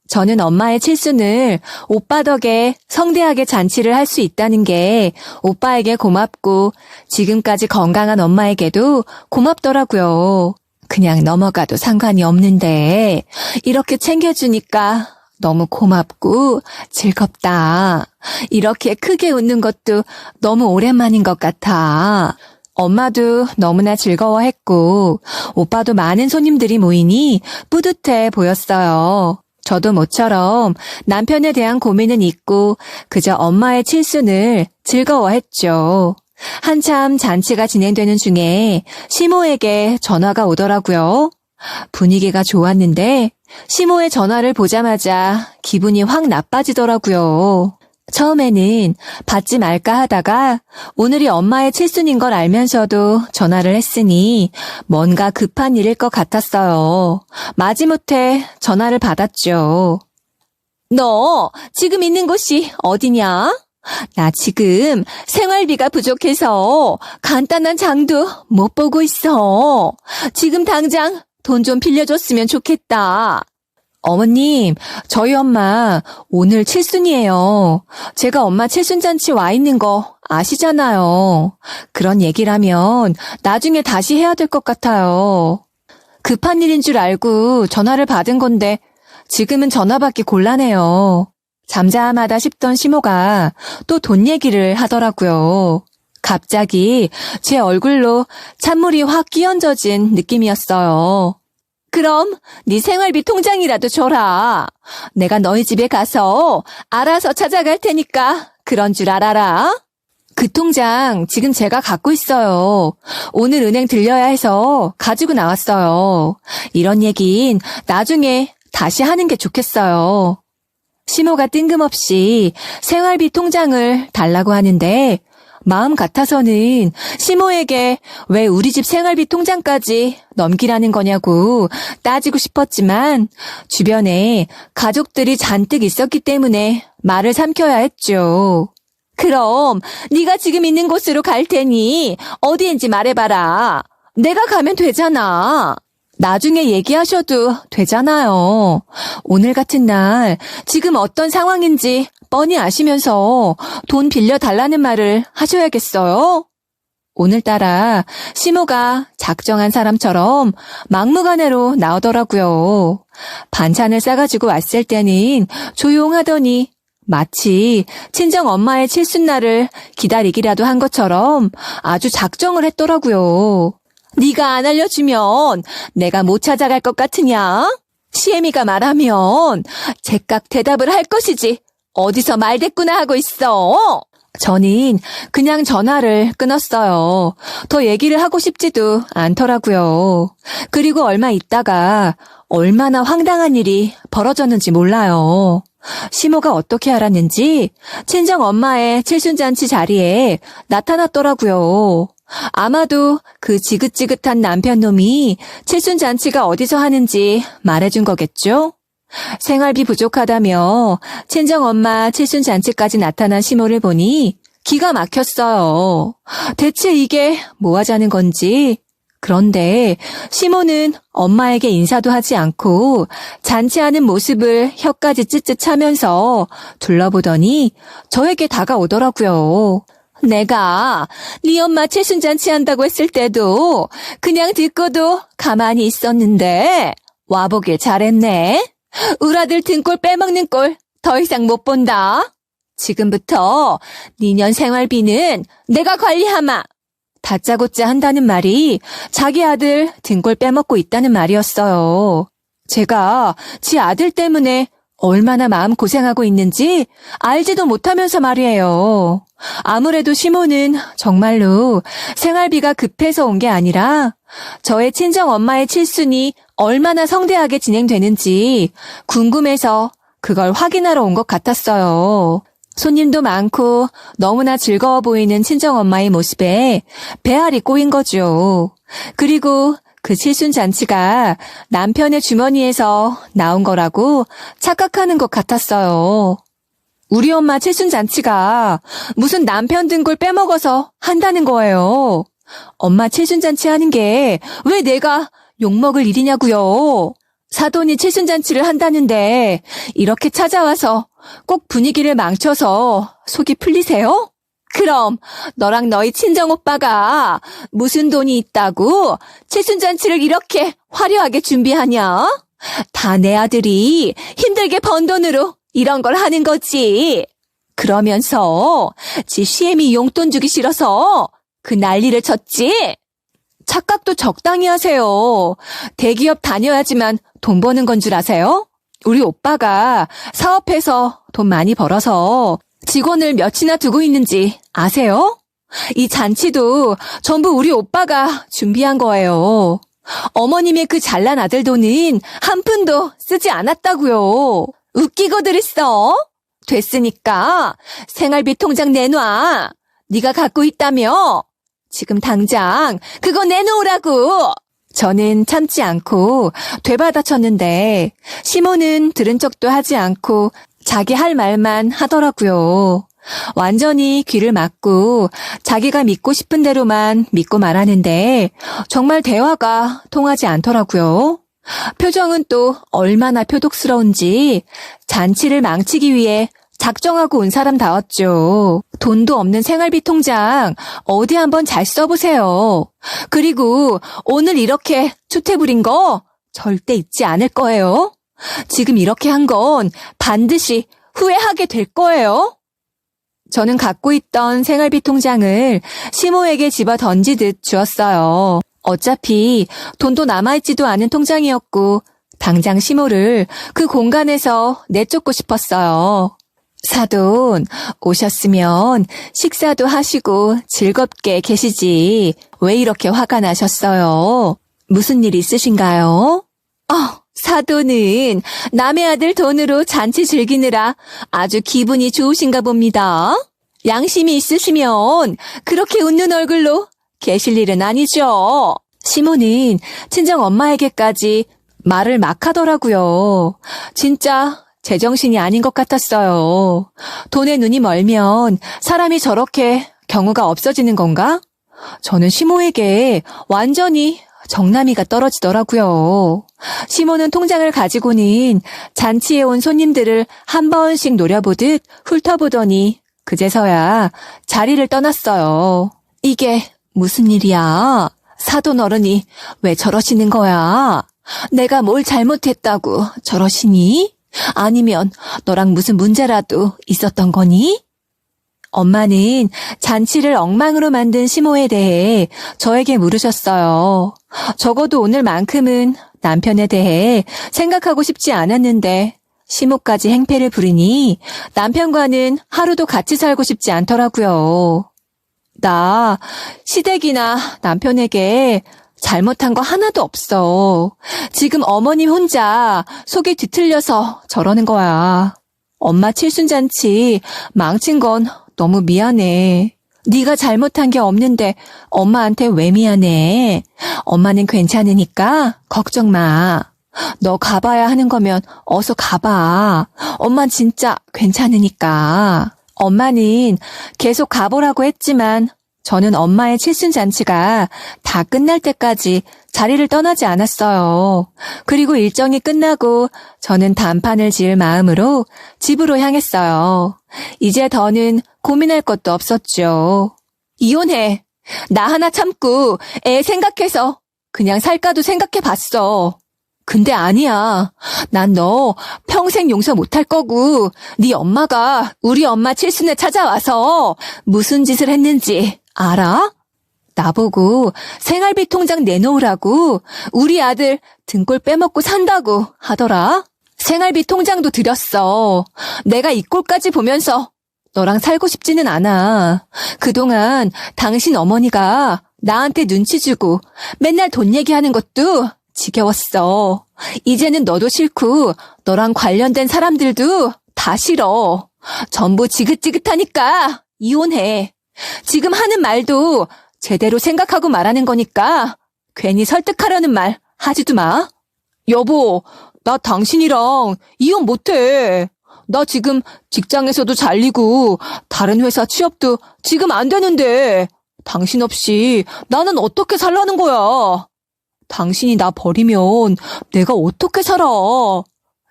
저는 엄마의 칠순을 오빠 덕에 성대하게 잔치를 할 수 있다는 게 오빠에게 고맙고 지금까지 건강한 엄마에게도 고맙더라고요. 그냥 넘어가도 상관이 없는데 이렇게 챙겨주니까 너무 고맙고 즐겁다. 이렇게 크게 웃는 것도 너무 오랜만인 것 같아. 엄마도 너무나 즐거워했고 오빠도 많은 손님들이 모이니 뿌듯해 보였어요. 저도 모처럼 남편에 대한 고민은 잊고 그저 엄마의 칠순을 즐거워했죠. 한참 잔치가 진행되는 중에 시모에게 전화가 오더라고요. 분위기가 좋았는데 시모의 전화를 보자마자 기분이 확 나빠지더라고요. 처음에는 받지 말까 하다가 오늘이 엄마의 칠순인 걸 알면서도 전화를 했으니 뭔가 급한 일일 것 같았어요. 마지못해 전화를 받았죠. 너 지금 있는 곳이 어디냐? 나 지금 생활비가 부족해서 간단한 장도 못 보고 있어. 지금 당장 돈 좀 빌려줬으면 좋겠다. 어머님, 저희 엄마 오늘 칠순이에요. 제가 엄마 칠순잔치 와 있는 거 아시잖아요. 그런 얘기라면 나중에 다시 해야 될 것 같아요. 급한 일인 줄 알고 전화를 받은 건데 지금은 전화 받기 곤란해요. 잠잠하다 싶던 시모가 또 돈 얘기를 하더라고요. 갑자기 제 얼굴로 찬물이 확 끼얹어진 느낌이었어요. 그럼 네 생활비 통장이라도 줘라. 내가 너희 집에 가서 알아서 찾아갈 테니까 그런 줄 알아라. 그 통장 지금 제가 갖고 있어요. 오늘 은행 들려야 해서 가지고 나왔어요. 이런 얘긴 나중에 다시 하는 게 좋겠어요. 시모가 뜬금없이 생활비 통장을 달라고 하는데 마음 같아서는 시모에게 왜 우리 집 생활비 통장까지 넘기라는 거냐고 따지고 싶었지만 주변에 가족들이 잔뜩 있었기 때문에 말을 삼켜야 했죠. 그럼 네가 지금 있는 곳으로 갈 테니 어디인지 말해봐라. 내가 가면 되잖아. 나중에 얘기하셔도 되잖아요. 오늘 같은 날 지금 어떤 상황인지 뻔히 아시면서 돈 빌려달라는 말을 하셔야겠어요? 오늘따라 시모가 작정한 사람처럼 막무가내로 나오더라고요. 반찬을 싸가지고 왔을 때는 조용하더니 마치 친정 엄마의 칠순날을 기다리기라도 한 것처럼 아주 작정을 했더라고요. 네가 안 알려주면 내가 못 찾아갈 것 같으냐? 시애미가 말하면 제깍 대답을 할 것이지 어디서 말대꾸나 하고 있어? 저는 그냥 전화를 끊었어요. 더 얘기를 하고 싶지도 않더라고요. 그리고 얼마 있다가 얼마나 황당한 일이 벌어졌는지 몰라요. 시모가 어떻게 알았는지 친정 엄마의 칠순잔치 자리에 나타났더라고요. 아마도 그 지긋지긋한 남편놈이 칠순잔치가 어디서 하는지 말해준 거겠죠? 생활비 부족하다며 친정엄마 칠순잔치까지 나타난 시모를 보니 기가 막혔어요. 대체 이게 뭐 하자는 건지. 그런데 시모는 엄마에게 인사도 하지 않고 잔치하는 모습을 혀까지 찢찢 차면서 둘러보더니 저에게 다가오더라고요. 내가 네 엄마 칠순잔치 한다고 했을 때도 그냥 듣고도 가만히 있었는데 와보길 잘했네. 우리 아들 등골 빼먹는 꼴 더 이상 못 본다. 지금부터 니년 생활비는 내가 관리하마. 다짜고짜 한다는 말이 자기 아들 등골 빼먹고 있다는 말이었어요. 제가 지 아들 때문에 얼마나 마음고생하고 있는지 알지도 못하면서 말이에요. 아무래도 시모는 정말로 생활비가 급해서 온 게 아니라 저의 친정엄마의 칠순이 얼마나 성대하게 진행되는지 궁금해서 그걸 확인하러 온 것 같았어요. 손님도 많고 너무나 즐거워 보이는 친정엄마의 모습에 배알이 꼬인 거죠. 그리고 그 칠순잔치가 남편의 주머니에서 나온 거라고 착각하는 것 같았어요. 우리 엄마 칠순잔치가 무슨 남편 등골 빼먹어서 한다는 거예요. 엄마 칠순잔치 하는 게 왜 내가 욕먹을 일이냐고요. 사돈이 칠순잔치를 한다는데 이렇게 찾아와서 꼭 분위기를 망쳐서 속이 풀리세요? 그럼 너랑 너희 친정오빠가 무슨 돈이 있다고 칠순잔치를 이렇게 화려하게 준비하냐? 다 내 아들이 힘들게 번 돈으로 이런 걸 하는 거지. 그러면서 지 시애미 용돈 주기 싫어서 그 난리를 쳤지. 착각도 적당히 하세요. 대기업 다녀야지만 돈 버는 건 줄 아세요? 우리 오빠가 사업해서 돈 많이 벌어서 직원을 몇이나 두고 있는지 아세요? 이 잔치도 전부 우리 오빠가 준비한 거예요. 어머님의 그 잘난 아들 돈은 한 푼도 쓰지 않았다고요. 웃기고들 있어? 됐으니까 생활비 통장 내놔. 네가 갖고 있다며? 지금 당장 그거 내놓으라고. 저는 참지 않고 되받아쳤는데 시모는 들은 척도 하지 않고 자기 할 말만 하더라고요. 완전히 귀를 막고 자기가 믿고 싶은 대로만 믿고 말하는데 정말 대화가 통하지 않더라고요. 표정은 또 얼마나 표독스러운지 잔치를 망치기 위해 작정하고 온 사람다웠죠. 돈도 없는 생활비 통장 어디 한번 잘 써보세요. 그리고 오늘 이렇게 추태 부린 거 절대 잊지 않을 거예요. 지금 이렇게 한 건 반드시 후회하게 될 거예요. 저는 갖고 있던 생활비 통장을 시모에게 집어 던지듯 주었어요. 어차피 돈도 남아있지도 않은 통장이었고 당장 시모를 그 공간에서 내쫓고 싶었어요. 사돈, 오셨으면 식사도 하시고 즐겁게 계시지. 왜 이렇게 화가 나셨어요? 무슨 일 있으신가요? 사돈은 남의 아들 돈으로 잔치 즐기느라 아주 기분이 좋으신가 봅니다. 양심이 있으시면 그렇게 웃는 얼굴로 계실 일은 아니죠. 시모는 친정 엄마에게까지 말을 막 하더라고요. 진짜 제정신이 아닌 것 같았어요. 돈에 눈이 멀면 사람이 저렇게 경우가 없어지는 건가? 저는 시모에게 완전히 정남이가 떨어지더라고요. 시모는 통장을 가지고는 잔치에 온 손님들을 한 번씩 노려보듯 훑어보더니 그제서야 자리를 떠났어요. 이게 무슨 일이야? 사돈 어른이 왜 저러시는 거야? 내가 뭘 잘못했다고 저러시니? 아니면 너랑 무슨 문제라도 있었던 거니? 엄마는 잔치를 엉망으로 만든 시모에 대해 저에게 물으셨어요. 적어도 오늘만큼은 남편에 대해 생각하고 싶지 않았는데 시모까지 행패를 부리니 남편과는 하루도 같이 살고 싶지 않더라고요. 나 시댁이나 남편에게 잘못한 거 하나도 없어. 지금 어머님 혼자 속이 뒤틀려서 저러는 거야. 엄마 칠순잔치 망친 건 너무 미안해. 네가 잘못한 게 없는데 엄마한테 왜 미안해? 엄마는 괜찮으니까 걱정 마. 너 가봐야 하는 거면 어서 가봐. 엄만 진짜 괜찮으니까. 엄마는 계속 가보라고 했지만 저는 엄마의 칠순잔치가 다 끝날 때까지 자리를 떠나지 않았어요. 그리고 일정이 끝나고 저는 단판을 지을 마음으로 집으로 향했어요. 이제 더는 고민할 것도 없었죠. 이혼해. 나 하나 참고 애 생각해서 그냥 살까도 생각해봤어. 근데 아니야. 난 너 평생 용서 못할 거고 네 엄마가 우리 엄마 칠순에 찾아와서 무슨 짓을 했는지 알아? 나보고 생활비 통장 내놓으라고 우리 아들 등골 빼먹고 산다고 하더라. 생활비 통장도 드렸어. 내가 이 꼴까지 보면서 너랑 살고 싶지는 않아. 그동안 당신 어머니가 나한테 눈치 주고 맨날 돈 얘기하는 것도 지겨웠어. 이제는 너도 싫고 너랑 관련된 사람들도 다 싫어. 전부 지긋지긋하니까 이혼해. 지금 하는 말도 제대로 생각하고 말하는 거니까 괜히 설득하려는 말 하지도 마. 여보, 나 당신이랑 이혼 못해. 나 지금 직장에서도 잘리고 다른 회사 취업도 지금 안 되는데 당신 없이 나는 어떻게 살라는 거야. 당신이 나 버리면 내가 어떻게 살아.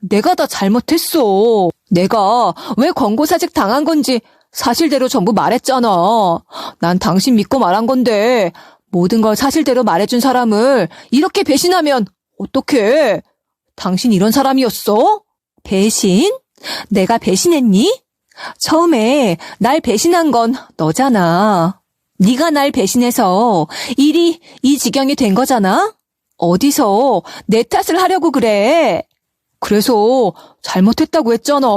내가 다 잘못했어. 내가 왜 권고사직 당한 건지 사실대로 전부 말했잖아. 난 당신 믿고 말한 건데 모든 걸 사실대로 말해준 사람을 이렇게 배신하면 어떡해. 당신 이런 사람이었어? 배신? 내가 배신했니? 처음에 날 배신한 건 너잖아. 네가 날 배신해서 일이 이 지경이 된 거잖아? 어디서 내 탓을 하려고 그래? 그래서 잘못했다고 했잖아.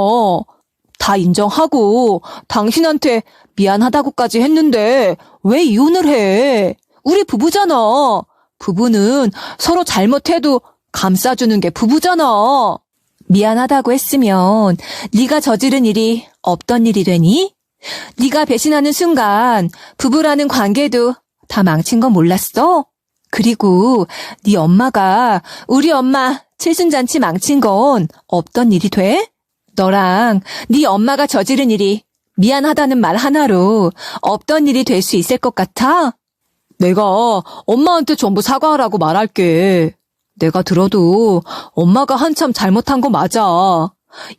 다 인정하고 당신한테 미안하다고까지 했는데 왜 이혼을 해? 우리 부부잖아. 부부는 서로 잘못해도 감싸주는 게 부부잖아. 미안하다고 했으면 네가 저지른 일이 없던 일이 되니? 네가 배신하는 순간 부부라는 관계도 다 망친 건 몰랐어? 그리고 네 엄마가 우리 엄마 칠순잔치 망친 건 없던 일이 돼? 너랑 네 엄마가 저지른 일이 미안하다는 말 하나로 없던 일이 될 수 있을 것 같아? 내가 엄마한테 전부 사과하라고 말할게. 내가 들어도 엄마가 한참 잘못한 거 맞아.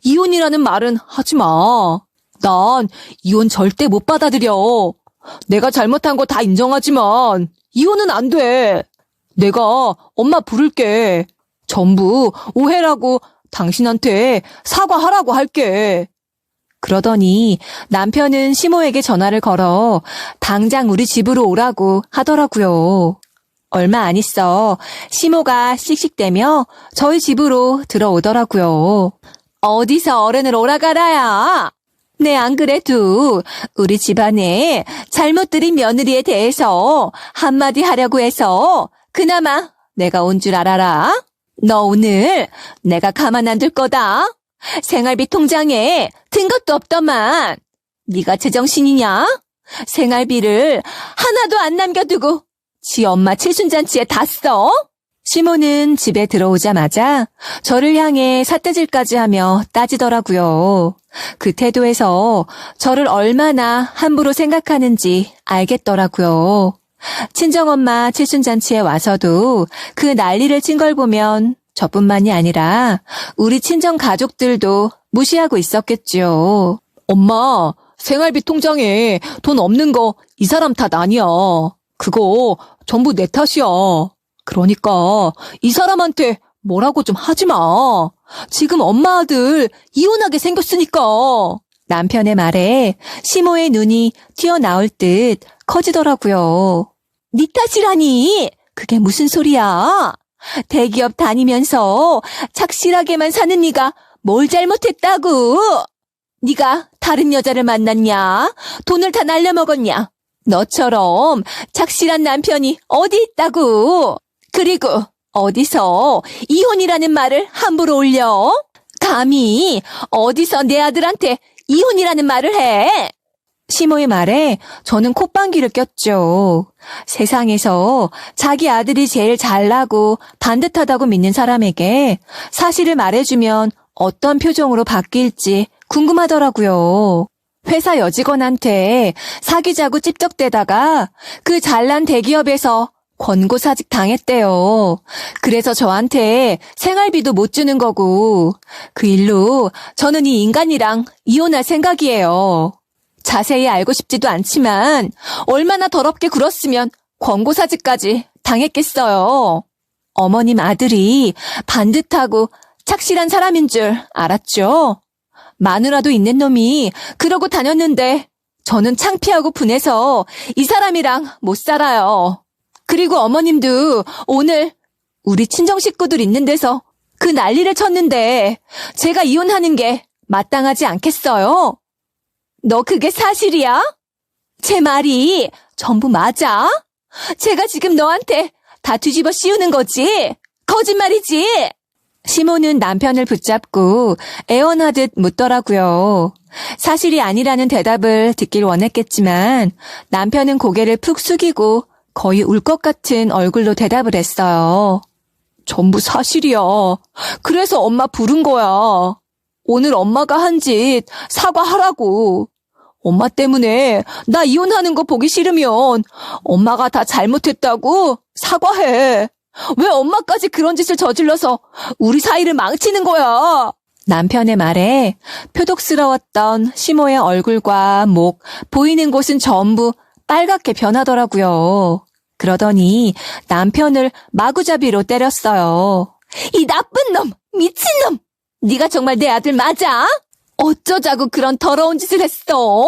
이혼이라는 말은 하지 마. 난 이혼 절대 못 받아들여. 내가 잘못한 거 다 인정하지만 이혼은 안 돼. 내가 엄마 부를게. 전부 오해라고 당신한테 사과하라고 할게. 그러더니 남편은 시모에게 전화를 걸어 당장 우리 집으로 오라고 하더라고요. 얼마 안 있어 시모가 씩씩대며 저희 집으로 들어오더라고요. 어디서 어른을 오라가라야. 네, 안 그래도 우리 집안에 잘못 들인 며느리에 대해서 한마디 하려고 해서 그나마 내가 온 줄 알아라. 너 오늘 내가 가만 안 둘 거다. 생활비 통장에 든 것도 없더만. 네가 제정신이냐? 생활비를 하나도 안 남겨두고 지 엄마 칠순잔치에 다 써? 시모는 집에 들어오자마자 저를 향해 삿대질까지 하며 따지더라고요. 그 태도에서 저를 얼마나 함부로 생각하는지 알겠더라고요. 친정엄마 칠순잔치에 와서도 그 난리를 친 걸 보면 저뿐만이 아니라 우리 친정 가족들도 무시하고 있었겠지요. 엄마, 생활비 통장에 돈 없는 거 이 사람 탓 아니야. 그거 전부 내 탓이야. 그러니까 이 사람한테 뭐라고 좀 하지 마. 지금 엄마 아들 이혼하게 생겼으니까. 남편의 말에 시모의 눈이 튀어나올 듯 커지더라고요. 네 탓이라니? 그게 무슨 소리야? 대기업 다니면서 착실하게만 사는 네가 뭘 잘못했다고? 네가 다른 여자를 만났냐? 돈을 다 날려먹었냐? 너처럼 착실한 남편이 어디 있다고? 그리고 어디서 이혼이라는 말을 함부로 올려? 감히 어디서 내 아들한테 이혼이라는 말을 해? 시모의 말에 저는 콧방귀를 꼈죠. 세상에서 자기 아들이 제일 잘나고 반듯하다고 믿는 사람에게 사실을 말해주면 어떤 표정으로 바뀔지 궁금하더라고요. 회사 여직원한테 사귀자고 찝적대다가 그 잘난 대기업에서 권고사직 당했대요. 그래서 저한테 생활비도 못 주는 거고 그 일로 저는 이 인간이랑 이혼할 생각이에요. 자세히 알고 싶지도 않지만 얼마나 더럽게 굴었으면 권고사직까지 당했겠어요. 어머님 아들이 반듯하고 착실한 사람인 줄 알았죠? 마누라도 있는 놈이 그러고 다녔는데 저는 창피하고 분해서 이 사람이랑 못 살아요. 그리고 어머님도 오늘 우리 친정 식구들 있는 데서 그 난리를 쳤는데 제가 이혼하는 게 마땅하지 않겠어요? 너 그게 사실이야? 제 말이 전부 맞아? 제가 지금 너한테 다 뒤집어 씌우는 거지? 거짓말이지? 시모는 남편을 붙잡고 애원하듯 묻더라고요. 사실이 아니라는 대답을 듣길 원했겠지만 남편은 고개를 푹 숙이고 거의 울 것 같은 얼굴로 대답을 했어요. 전부 사실이야. 그래서 엄마 부른 거야. 오늘 엄마가 한 짓 사과하라고. 엄마 때문에 나 이혼하는 거 보기 싫으면 엄마가 다 잘못했다고 사과해. 왜 엄마까지 그런 짓을 저질러서 우리 사이를 망치는 거야? 남편의 말에 표독스러웠던 시모의 얼굴과 목, 보이는 곳은 전부 빨갛게 변하더라고요. 그러더니 남편을 마구잡이로 때렸어요. 이 나쁜 놈! 미친놈! 네가 정말 내 아들 맞아? 어쩌자고 그런 더러운 짓을 했어?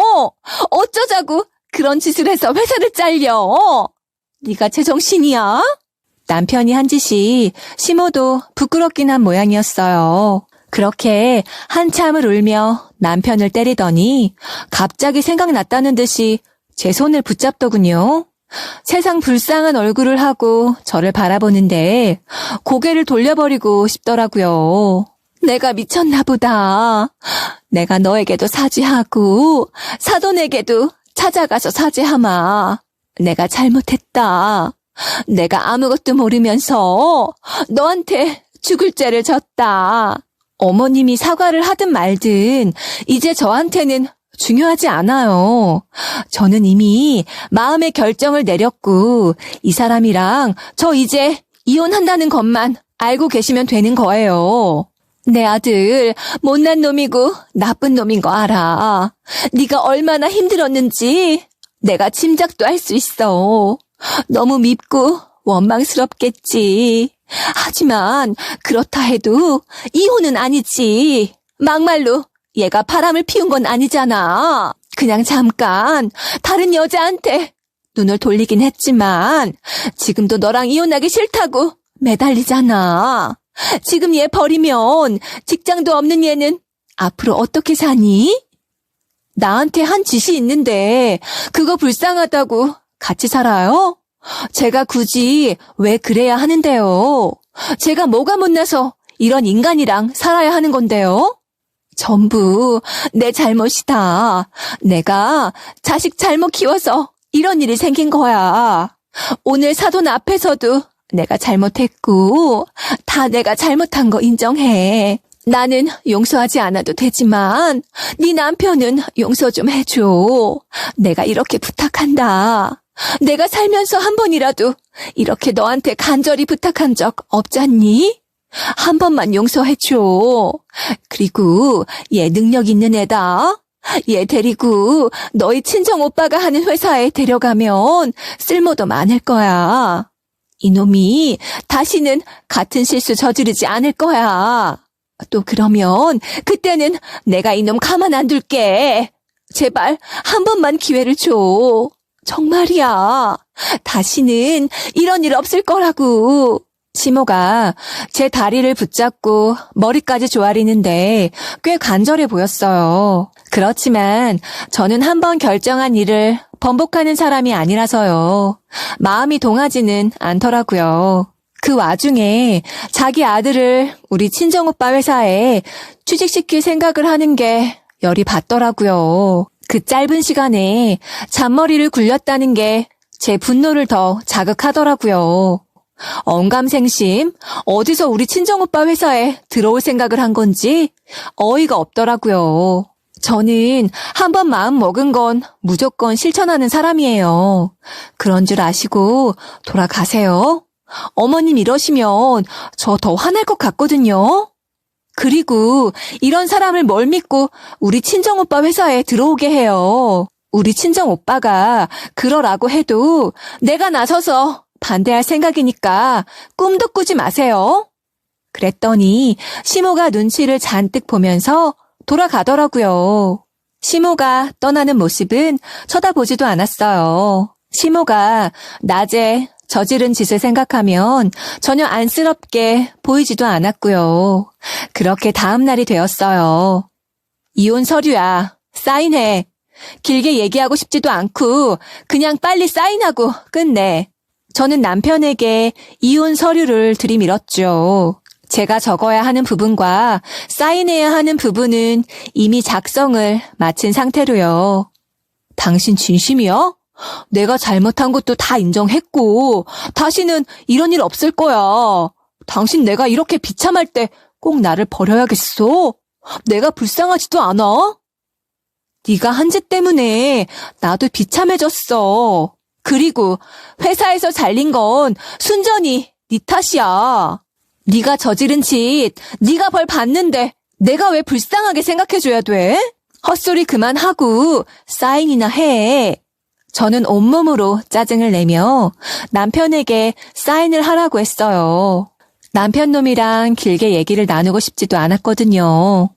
어쩌자고 그런 짓을 해서 회사를 잘려? 네가 제정신이야? 남편이 한 짓이 시모도 부끄럽긴 한 모양이었어요. 그렇게 한참을 울며 남편을 때리더니 갑자기 생각났다는 듯이 제 손을 붙잡더군요. 세상 불쌍한 얼굴을 하고 저를 바라보는데 고개를 돌려버리고 싶더라고요. 내가 미쳤나 보다. 내가 너에게도 사죄하고 사돈에게도 찾아가서 사죄하마. 내가 잘못했다. 내가 아무것도 모르면서 너한테 죽을 죄를 졌다. 어머님이 사과를 하든 말든 이제 저한테는 중요하지 않아요. 저는 이미 마음의 결정을 내렸고 이 사람이랑 저 이제 이혼한다는 것만 알고 계시면 되는 거예요. 내 아들 못난 놈이고 나쁜 놈인 거 알아. 네가 얼마나 힘들었는지 내가 짐작도 할 수 있어. 너무 밉고 원망스럽겠지. 하지만 그렇다 해도 이혼은 아니지. 막말로 얘가 바람을 피운 건 아니잖아. 그냥 잠깐 다른 여자한테 눈을 돌리긴 했지만 지금도 너랑 이혼하기 싫다고 매달리잖아. 지금 얘 버리면 직장도 없는 얘는 앞으로 어떻게 사니? 나한테 한 짓이 있는데 그거 불쌍하다고 같이 살아요? 제가 굳이 왜 그래야 하는데요? 제가 뭐가 못나서 이런 인간이랑 살아야 하는 건데요? 전부 내 잘못이다. 내가 자식 잘못 키워서 이런 일이 생긴 거야. 오늘 사돈 앞에서도 내가 잘못했고 다 내가 잘못한 거 인정해. 나는 용서하지 않아도 되지만 네 남편은 용서 좀 해줘. 내가 이렇게 부탁한다. 내가 살면서 한 번이라도 이렇게 너한테 간절히 부탁한 적 없잖니? 한 번만 용서해줘. 그리고 얘 능력 있는 애다. 얘 데리고 너희 친정오빠가 하는 회사에 데려가면 쓸모도 많을 거야. 이놈이 다시는 같은 실수 저지르지 않을 거야. 또 그러면 그때는 내가 이놈 가만 안 둘게. 제발 한 번만 기회를 줘. 정말이야. 다시는 이런 일 없을 거라고. 시모가 제 다리를 붙잡고 머리까지 조아리는데 꽤 간절해 보였어요. 그렇지만 저는 한번 결정한 일을 번복하는 사람이 아니라서요. 마음이 동하지는 않더라고요. 그 와중에 자기 아들을 우리 친정오빠 회사에 취직시킬 생각을 하는 게 열이 받더라고요. 그 짧은 시간에 잔머리를 굴렸다는 게 제 분노를 더 자극하더라고요. 언감생심, 어디서 우리 친정오빠 회사에 들어올 생각을 한 건지 어이가 없더라고요. 저는 한번 마음 먹은 건 무조건 실천하는 사람이에요. 그런 줄 아시고 돌아가세요. 어머님 이러시면 저 더 화날 것 같거든요. 그리고 이런 사람을 뭘 믿고 우리 친정오빠 회사에 들어오게 해요. 우리 친정오빠가 그러라고 해도 내가 나서서 반대할 생각이니까 꿈도 꾸지 마세요. 그랬더니 시모가 눈치를 잔뜩 보면서 돌아가더라고요. 시모가 떠나는 모습은 쳐다보지도 않았어요. 시모가 낮에 저지른 짓을 생각하면 전혀 안쓰럽게 보이지도 않았고요. 그렇게 다음 날이 되었어요. 이혼 서류야. 사인해. 길게 얘기하고 싶지도 않고 그냥 빨리 사인하고 끝내. 저는 남편에게 이혼 서류를 들이밀었죠. 제가 적어야 하는 부분과 사인해야 하는 부분은 이미 작성을 마친 상태로요. 당신 진심이야? 내가 잘못한 것도 다 인정했고 다시는 이런 일 없을 거야. 당신 내가 이렇게 비참할 때 꼭 나를 버려야겠어? 내가 불쌍하지도 않아? 네가 한 짓 때문에 나도 비참해졌어. 그리고 회사에서 잘린 건 순전히 네 탓이야. 네가 저지른 짓 네가 벌 받는데 내가 왜 불쌍하게 생각해줘야 돼? 헛소리 그만하고 사인이나 해. 저는 온몸으로 짜증을 내며 남편에게 사인을 하라고 했어요. 남편 놈이랑 길게 얘기를 나누고 싶지도 않았거든요.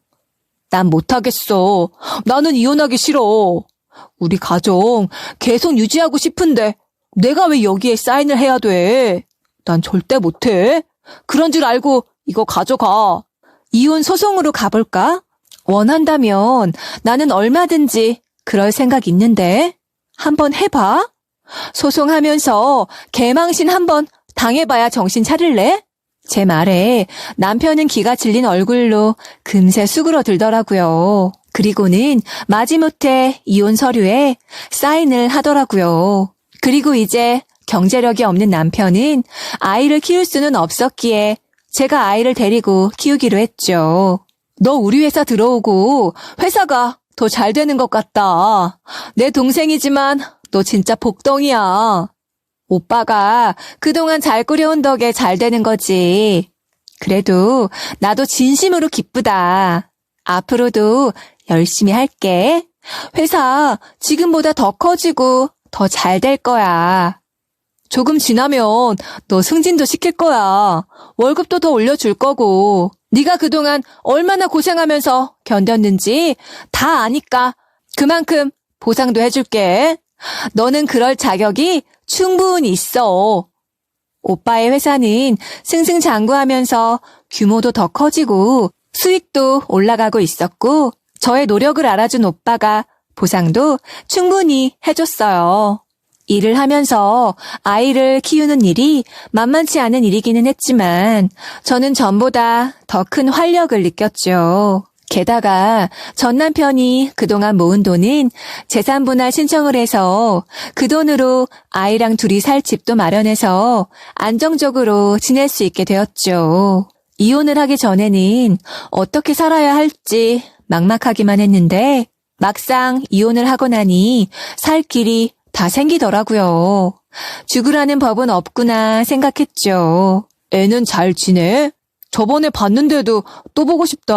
난 못하겠어. 나는 이혼하기 싫어. 우리 가정 계속 유지하고 싶은데 내가 왜 여기에 사인을 해야 돼? 난 절대 못해. 그런 줄 알고 이거 가져가. 이혼 소송으로 가볼까? 원한다면 나는 얼마든지 그럴 생각 있는데. 한번 해봐. 소송하면서 개망신 한번 당해봐야 정신 차릴래? 제 말에 남편은 기가 질린 얼굴로 금세 수그러들더라고요. 그리고는 마지못해 이혼 서류에 사인을 하더라고요. 그리고 이제 경제력이 없는 남편은 아이를 키울 수는 없었기에 제가 아이를 데리고 키우기로 했죠. 너 우리 회사 들어오고 회사가 더 잘 되는 것 같다. 내 동생이지만 너 진짜 복덩이야. 오빠가 그동안 잘 꾸려온 덕에 잘 되는 거지. 그래도 나도 진심으로 기쁘다. 앞으로도 열심히 할게. 회사 지금보다 더 커지고 더 잘 될 거야. 조금 지나면 너 승진도 시킬 거야. 월급도 더 올려줄 거고. 네가 그동안 얼마나 고생하면서 견뎠는지 다 아니까 그만큼 보상도 해줄게. 너는 그럴 자격이 충분히 있어. 오빠의 회사는 승승장구하면서 규모도 더 커지고 수익도 올라가고 있었고 저의 노력을 알아준 오빠가 보상도 충분히 해줬어요. 일을 하면서 아이를 키우는 일이 만만치 않은 일이기는 했지만 저는 전보다 더 큰 활력을 느꼈죠. 게다가 전 남편이 그동안 모은 돈은 재산분할 신청을 해서 그 돈으로 아이랑 둘이 살 집도 마련해서 안정적으로 지낼 수 있게 되었죠. 이혼을 하기 전에는 어떻게 살아야 할지 막막하기만 했는데 막상 이혼을 하고 나니 살 길이 다 생기더라고요. 죽으라는 법은 없구나 생각했죠. 애는 잘 지내? 저번에 봤는데도 또 보고 싶다.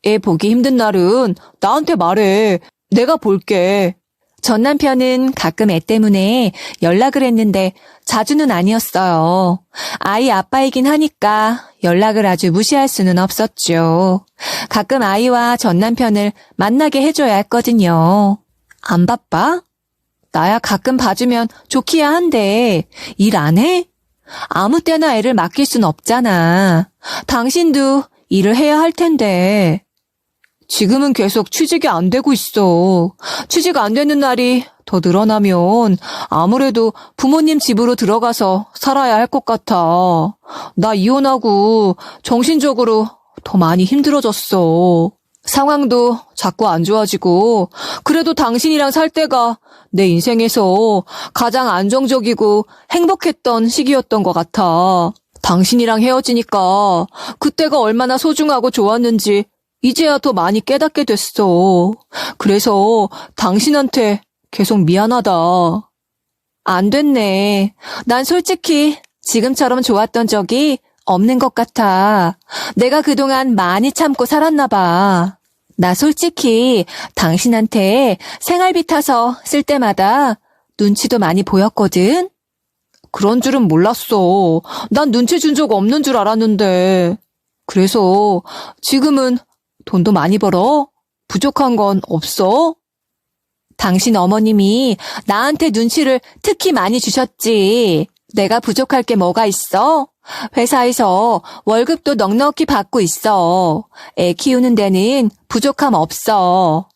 애 보기 힘든 날은 나한테 말해. 내가 볼게. 전 남편은 가끔 애 때문에 연락을 했는데 자주는 아니었어요. 아이 아빠이긴 하니까 연락을 아주 무시할 수는 없었죠. 가끔 아이와 전 남편을 만나게 해줘야 했거든요. 안 바빠? 나야 가끔 봐주면 좋기야 한데 일 안 해? 아무 때나 애를 맡길 순 없잖아. 당신도 일을 해야 할 텐데. 지금은 계속 취직이 안 되고 있어. 취직 안 되는 날이 더 늘어나면 아무래도 부모님 집으로 들어가서 살아야 할 것 같아. 나 이혼하고 정신적으로 더 많이 힘들어졌어. 상황도 자꾸 안 좋아지고 그래도 당신이랑 살 때가 내 인생에서 가장 안정적이고 행복했던 시기였던 것 같아. 당신이랑 헤어지니까 그때가 얼마나 소중하고 좋았는지 이제야 더 많이 깨닫게 됐어. 그래서 당신한테 계속 미안하다. 안 됐네. 난 솔직히 지금처럼 좋았던 적이 없는 것 같아. 내가 그동안 많이 참고 살았나 봐. 나 솔직히 당신한테 생활비 타서 쓸 때마다 눈치도 많이 보였거든. 그런 줄은 몰랐어. 난 눈치 준 적 없는 줄 알았는데. 그래서 지금은 돈도 많이 벌어? 부족한 건 없어? 당신 어머님이 나한테 눈치를 특히 많이 주셨지. 내가 부족할 게 뭐가 있어? 회사에서 월급도 넉넉히 받고 있어. 애 키우는 데는 부족함 없어.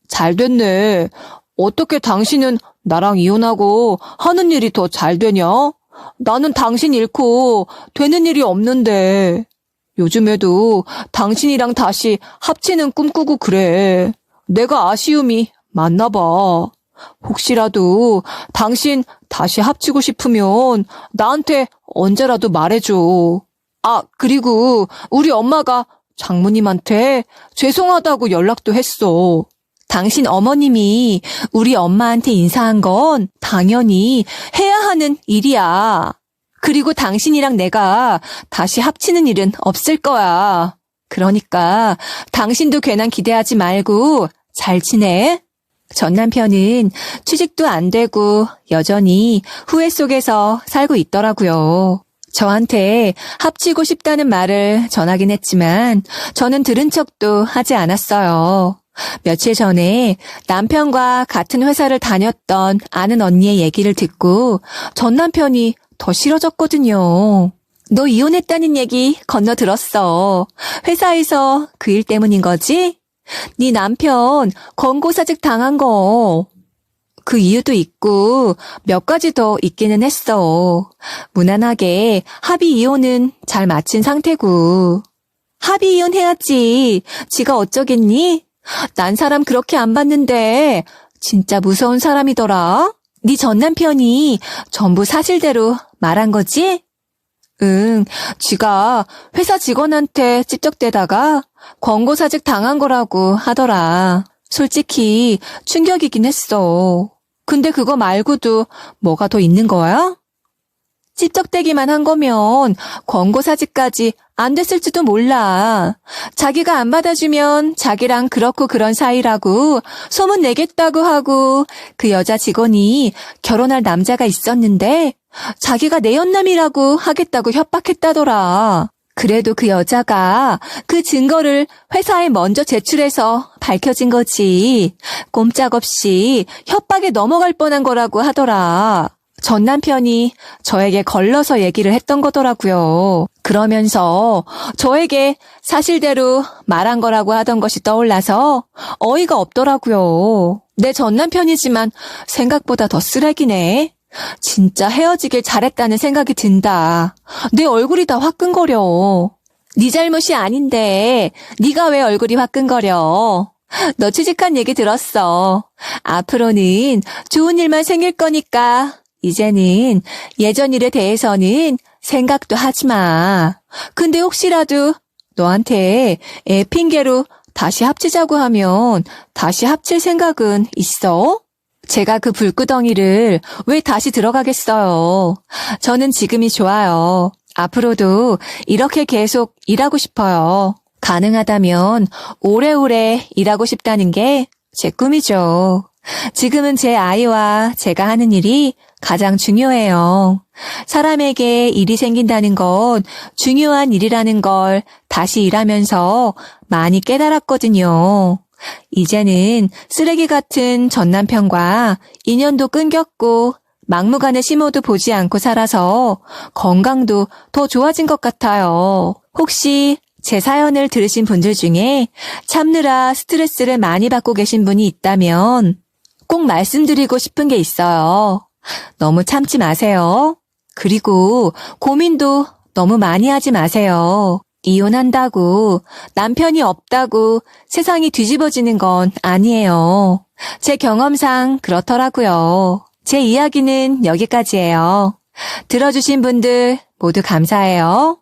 잘 됐네. 어떻게 당신은 나랑 이혼하고 하는 일이 더 잘 되냐? 나는 당신 잃고 되는 일이 없는데. 요즘에도 당신이랑 다시 합치는 꿈꾸고 그래. 내가 아쉬움이 많나 봐. 혹시라도 당신 다시 합치고 싶으면 나한테 언제라도 말해줘. 아, 그리고 우리 엄마가 장모님한테 죄송하다고 연락도 했어. 당신 어머님이 우리 엄마한테 인사한 건 당연히 해야 하는 일이야. 그리고 당신이랑 내가 다시 합치는 일은 없을 거야. 그러니까 당신도 괜한 기대하지 말고 잘 지내. 전 남편은 취직도 안 되고 여전히 후회 속에서 살고 있더라고요. 저한테 합치고 싶다는 말을 전하긴 했지만 저는 들은 척도 하지 않았어요. 며칠 전에 남편과 같은 회사를 다녔던 아는 언니의 얘기를 듣고 전 남편이 더 싫어졌거든요. 너 이혼했다는 얘기 건너 들었어. 회사에서 그 일 때문인 거지? 네 남편 권고사직 당한 거. 그 이유도 있고 몇 가지 더 있기는 했어. 무난하게 합의 이혼은 잘 마친 상태고. 합의 이혼해야지. 지가 어쩌겠니? 난 사람 그렇게 안 봤는데 진짜 무서운 사람이더라. 네 전 남편이 전부 사실대로 말한 거지? 응, 쥐가 회사 직원한테 찝적대다가 권고사직 당한 거라고 하더라. 솔직히 충격이긴 했어. 근데 그거 말고도 뭐가 더 있는 거야? 찝적대기만 한 거면 권고사직까지 안 됐을지도 몰라. 자기가 안 받아주면 자기랑 그렇고 그런 사이라고 소문 내겠다고 하고 그 여자 직원이 결혼할 남자가 있었는데 자기가 내 연남이라고 하겠다고 협박했다더라. 그래도 그 여자가 그 증거를 회사에 먼저 제출해서 밝혀진 거지. 꼼짝없이 협박에 넘어갈 뻔한 거라고 하더라. 전 남편이 저에게 걸러서 얘기를 했던 거더라고요. 그러면서 저에게 사실대로 말한 거라고 하던 것이 떠올라서 어이가 없더라고요. 내 전 남편이지만 생각보다 더 쓰레기네. 진짜 헤어지길 잘했다는 생각이 든다. 내 얼굴이 다 화끈거려. 네 잘못이 아닌데 네가 왜 얼굴이 화끈거려. 너 취직한 얘기 들었어. 앞으로는 좋은 일만 생길 거니까 이제는 예전 일에 대해서는 생각도 하지 마. 근데 혹시라도 너한테 애 핑계로 다시 합치자고 하면 다시 합칠 생각은 있어? 제가 그 불구덩이를 왜 다시 들어가겠어요. 저는 지금이 좋아요. 앞으로도 이렇게 계속 일하고 싶어요. 가능하다면 오래오래 일하고 싶다는 게 제 꿈이죠. 지금은 제 아이와 제가 하는 일이 가장 중요해요. 사람에게 일이 생긴다는 건 중요한 일이라는 걸 다시 일하면서 많이 깨달았거든요. 이제는 쓰레기 같은 전 남편과 인연도 끊겼고 막무가내 시모도 보지 않고 살아서 건강도 더 좋아진 것 같아요. 혹시 제 사연을 들으신 분들 중에 참느라 스트레스를 많이 받고 계신 분이 있다면 꼭 말씀드리고 싶은 게 있어요. 너무 참지 마세요. 그리고 고민도 너무 많이 하지 마세요. 이혼한다고 남편이 없다고 세상이 뒤집어지는 건 아니에요. 제 경험상 그렇더라고요. 제 이야기는 여기까지예요. 들어주신 분들 모두 감사해요.